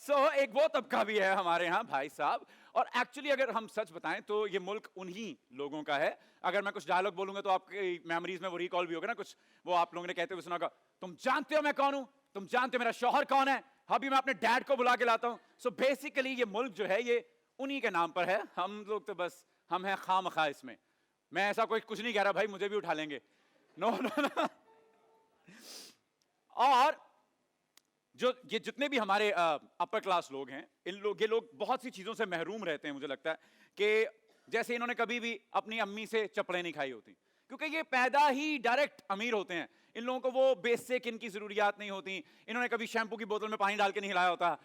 एक वो तबका भी है हमारे यहाँ भाई साहब, और एक्चुअली अगर हम सच बताएं तो ये मुल्क उन्हीं लोगों का है। अगर मैं कुछ डायलॉग बोलूंगा तो आपकी मेमोरीज में वो रिकॉल भी होगा ना कुछ, वो आप लोगों ने कहते हुए सुना होगा, तुम जानते हो मैं कौन हूं, तुम जानते हो मेरा शौहर कौन है, अभी मैं अपने डैड को बुला के लाता हूं। सो बेसिकली ये मुल्क जो है ये उन्हीं के नाम पर है। हम लोग तो बस हम हैं खामखा इसमें। मैं ऐसा कोई कुछ नहीं कह रहा भाई, मुझे भी उठा लेंगे। No no no. और जो ये जितने भी हमारे अपर क्लास लोग हैं, ये लोग बहुत सी चीजों से महरूम रहते हैं। मुझे लगता है कि जैसे इन्होंने कभी भी अपनी अम्मी से चप्पलें नहीं खाई होती, क्योंकि ये पैदा ही डायरेक्ट अमीर होते हैं। इन लोगों को वो बेसिक इनकी जरूरियात नहीं होती। इन्होंने कभी शैम्पू की बोतल में पानी डाल के नहीं हिलाया होता।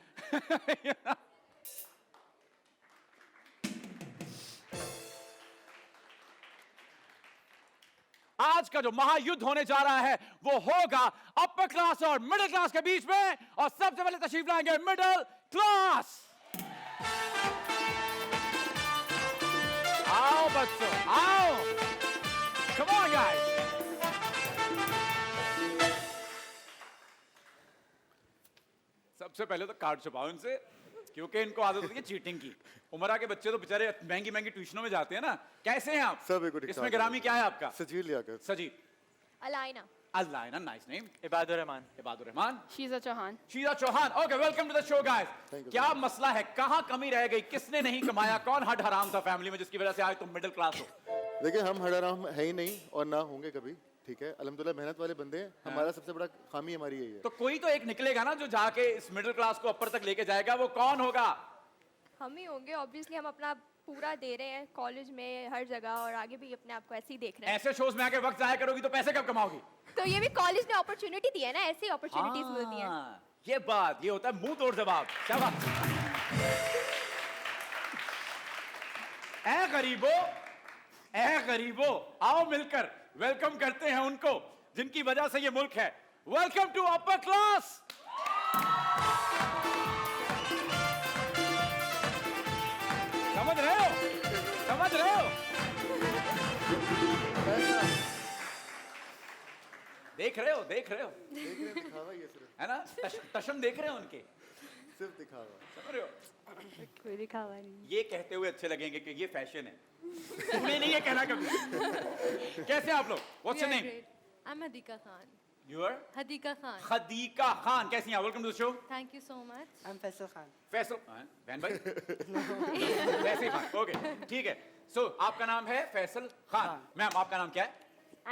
आज का जो महायुद्ध होने जा रहा है वो होगा अपर क्लास और मिडिल क्लास के बीच में, और सबसे पहले तशरीफ लाएंगे मिडिल क्लास। आओ बच्चों आओ, कम ऑन गाइस। सबसे पहले तो कार्ड छुपाओ इनसे, क्योंकि इनको आदत होती है चीटिंग की। उमरा के बच्चे तो बेचारे महंगी महंगी ट्यूशनों में जाते हैं ना। कैसे हैं आप? सब एक इसमें ग्रामी क्या है आपका? सजील याकत। सजी। Alaina. अल्लाह, nice name. Ibadur Rahman. Ibadur Rahman. She's a Chauhan. Sheeza Chauhan. Okay, welcome to the show guys. Thank you, क्या sir. मसला है, कहां कमी रह गई, किसने नहीं कमाया, कौन हड हराम था फैमिली में जिसकी वजह से आज तुम मिडिल क्लास हो? देखिए हम हड़ाराम है ही नहीं और ना होंगे कभी, ठीक है। अल्हम्दुलिल्लाह मेहनत वाले बंदे हैं। हमारा सबसे बड़ा खामी हमारी यही है। तो कोई तो एक निकलेगा ना जो जाके इस मिडिल क्लास को अपर तक लेके जाएगा, वो कौन होगा? हम ही होंगे ऑब्वियसली। हम अपना पूरा दे रहे हैं कॉलेज में, हर जगह, और आगे भी अपने आप को ऐसे ही देख रहे हैं। ऐसे शोज में आके वक्त जाया करोगी तो पैसे कब कमाओगी? तो ये भी कॉलेज ने अपॉर्चुनिटी दी है ना, ऐसी अपॉर्चुनिटीज मिलती हैं। ये बात, ये होता है मुंह तोड़ जवाब। शाबाश। ऐ गरीबो, आओ मिलकर वेलकम करते हैं उनको जिनकी वजह से ये मुल्क है। Welcome to upper class. समझ रहे हो? समझ रहे हो? देख रहे हो? देख रहे हो? देख रहे हैं, दिखावा ये सिर्फ है ना? टशन देख रहे हो उनके? सिर्फ दिखावा। समझ रहे हो? कोई दिखावा नहीं। ये कहते हुए अच्छे लगेंगे कि ये फैशन है। तुम्हें नहीं ये कहना कभी। कैसे हैं आप लोग? What's your name? I'm Hadika Khan. You are? Hadika Khan. खदीका Khan. कैसी हैं? Welcome to the show. Thank you so much. I'm Faisal Khan. Faisal बहन भाई। फैसल खान। ओके, ठीक है। सो आपका नाम है फैसल खान। मैम आपका नाम क्या है?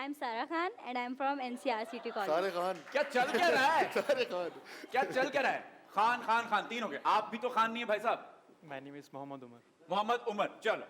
I'm Sarah Khan and I'm from NCR City College. सारे खान। क्या चल क्या रहा है? सारे खान। क्या चल क्या रहा है? खान खान खान तीन हो गए। आप भी तो खान नहीं है भाई साहब। My name is Mohammad Umar. Mohammad Umar. चलो